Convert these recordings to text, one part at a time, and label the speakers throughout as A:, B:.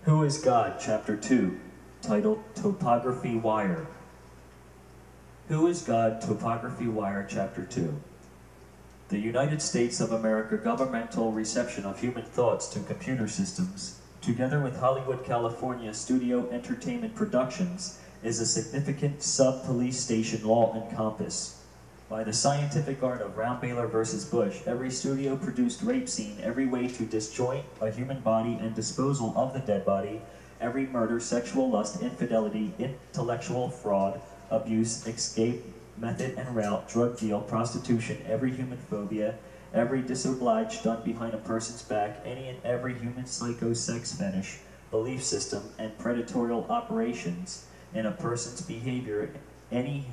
A: Who is God? Chapter 2, titled Topography Wire. Who is God? Topography Wire, Chapter 2. The United States of America governmental reception of human thoughts to computer systems, together with Hollywood, California studio entertainment productions, is a significant sub-police station law and compass. By the scientific art of Rounbehler versus Bush, every studio-produced rape scene, every way to disjoint a human body and disposal of the dead body, every murder, sexual lust, infidelity, intellectual fraud, abuse, escape, method and route, drug deal, prostitution, every human phobia, every disoblige done behind a person's back, any and every human psycho-sex fetish, belief system, and predatory operations in a person's behavior, any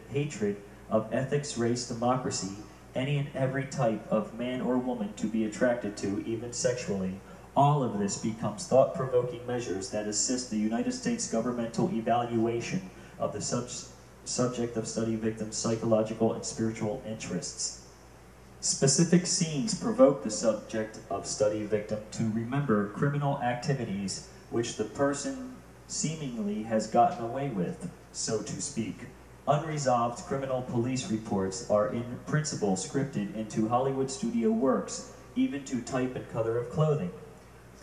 A: hatred of ethics, race, democracy, any and every type of man or woman to be attracted to, even sexually. All of this becomes thought-provoking measures that assist the United States governmental evaluation of the subject of study victim's psychological and spiritual interests. Specific scenes provoke the subject of study victim to remember criminal activities which the person seemingly has gotten away with, so to speak. Unresolved criminal police reports are in principle scripted into Hollywood studio works, even to type and color of clothing.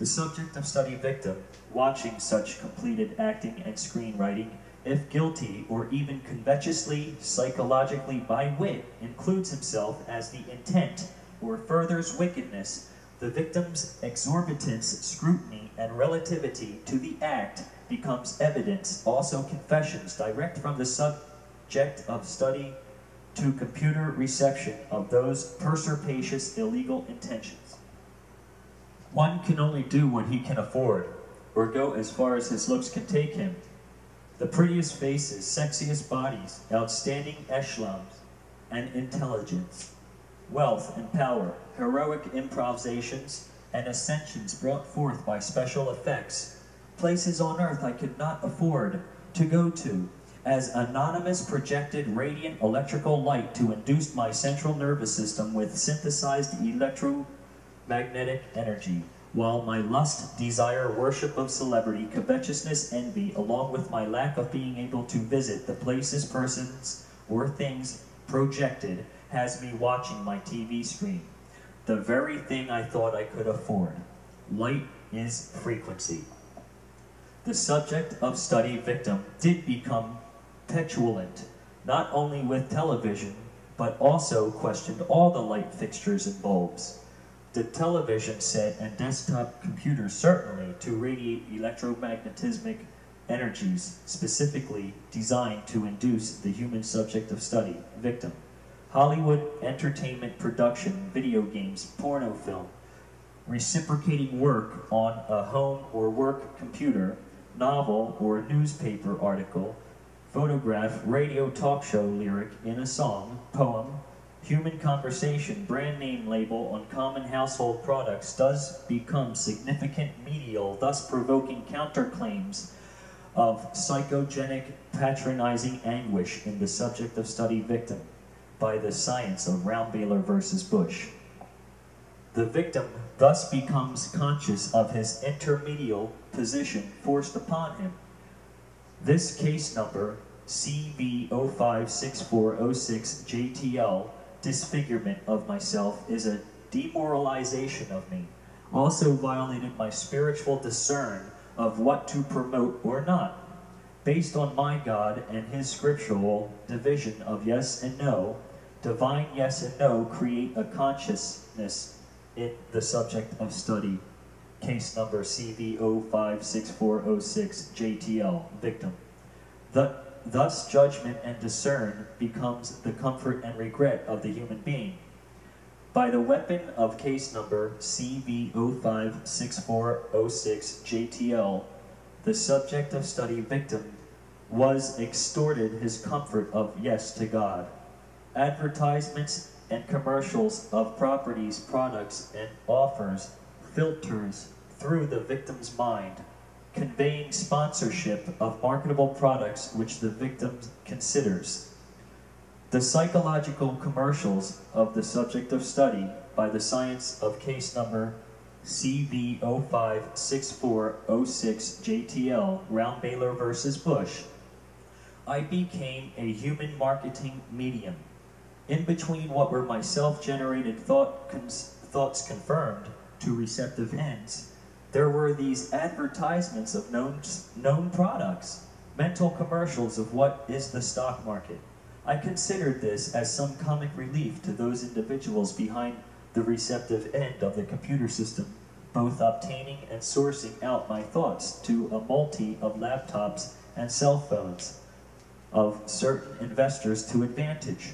A: The subject of study victim, watching such completed acting and screenwriting, if guilty or even covetously, psychologically by wit, includes himself as the intent or furthers wickedness, the victim's exorbitance, scrutiny, and relativity to the act becomes evidence, also confessions direct from the subject of study to computer reception of those perspicacious illegal intentions. One can only do what he can afford, or go as far as his looks can take him. The prettiest faces, sexiest bodies, outstanding echelons and intelligence, wealth and power, heroic improvisations and ascensions brought forth by special effects, places on earth I could not afford to go to, as anonymous projected radiant electrical light to induce my central nervous system with synthesized electromagnetic energy, while my lust, desire, worship of celebrity, covetousness, envy, along with my lack of being able to visit the places, persons, or things projected, has me watching my TV screen. The very thing I thought I could afford. Light is frequency. The subject of study victim did become petulant, not only with television, but also questioned all the light fixtures and bulbs. The television set and desktop computers certainly to radiate electromagnetismic energies specifically designed to induce the human subject of study, victim. Hollywood entertainment production, video games, porno film, reciprocating work on a home or work computer, novel or newspaper article, photograph, radio talk show lyric in a song, poem, human conversation, brand name label on common household products does become significant medial, thus provoking counterclaims of psychogenic patronizing anguish in the subject of study victim by the science of Rounbehler versus Bush. The victim thus becomes conscious of his intermedial position forced upon him. This case number, CV056406JTL, disfigurement of myself, is a demoralization of me. Also violated my spiritual discern of what to promote or not. Based on my God and his scriptural division of yes and no, divine yes and no create a consciousness in the subject of study. Case number CV056406JTL, victim. Thus judgment and discern becomes the comfort and regret of the human being. By the weapon of case number CV056406JTL, the subject of study victim was extorted his comfort of yes to God. Advertisements and commercials of properties, products, and offers filters through the victim's mind, conveying sponsorship of marketable products which the victim considers. The psychological commercials of the subject of study by the science of case number CV056406JTL, Rounbehler versus Bush, I became a human marketing medium. In between what were my self-generated thoughts confirmed to receptive ends, there were these advertisements of known products, mental commercials of what is the stock market. I considered this as some comic relief to those individuals behind the receptive end of the computer system, both obtaining and sourcing out my thoughts to a multi of laptops and cell phones of certain investors to advantage.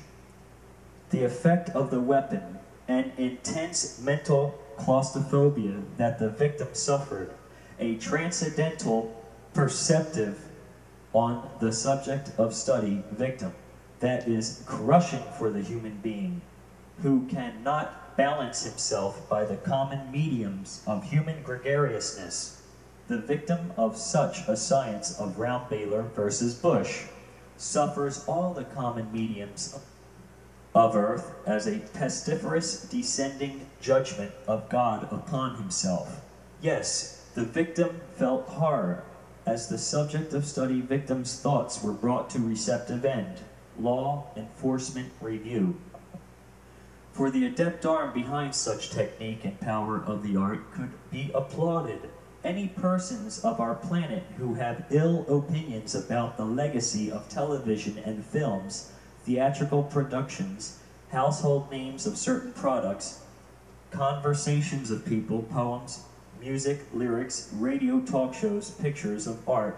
A: The effect of the weapon, an intense mental claustrophobia that the victim suffered, a transcendental perceptive on the subject of study victim that is crushing for the human being who cannot balance himself by the common mediums of human gregariousness. The victim of such a science of Rounbehler versus Bush suffers all the common mediums of earth as a pestiferous descending judgment of God upon himself. Yes, the victim felt horror as the subject of study victim's thoughts were brought to receptive end. Law enforcement review. For the adept arm behind such technique and power of the art could be applauded. Any persons of our planet who have ill opinions about the legacy of television and films, theatrical productions, household names of certain products, conversations of people, poems, music, lyrics, radio talk shows, pictures of art,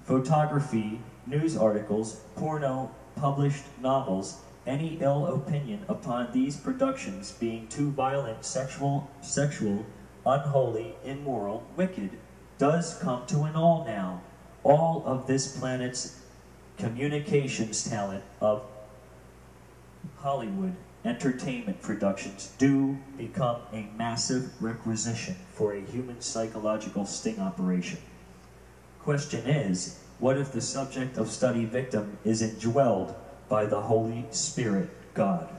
A: photography, news articles, porno, published novels, any ill opinion upon these productions being too violent, sexual, unholy, immoral, wicked, does come to an all now. All of this planet's communications talent of Hollywood entertainment productions do become a massive requisition for a human psychological sting operation. Question is, what if the subject of study victim is indwelled by the Holy Spirit, God?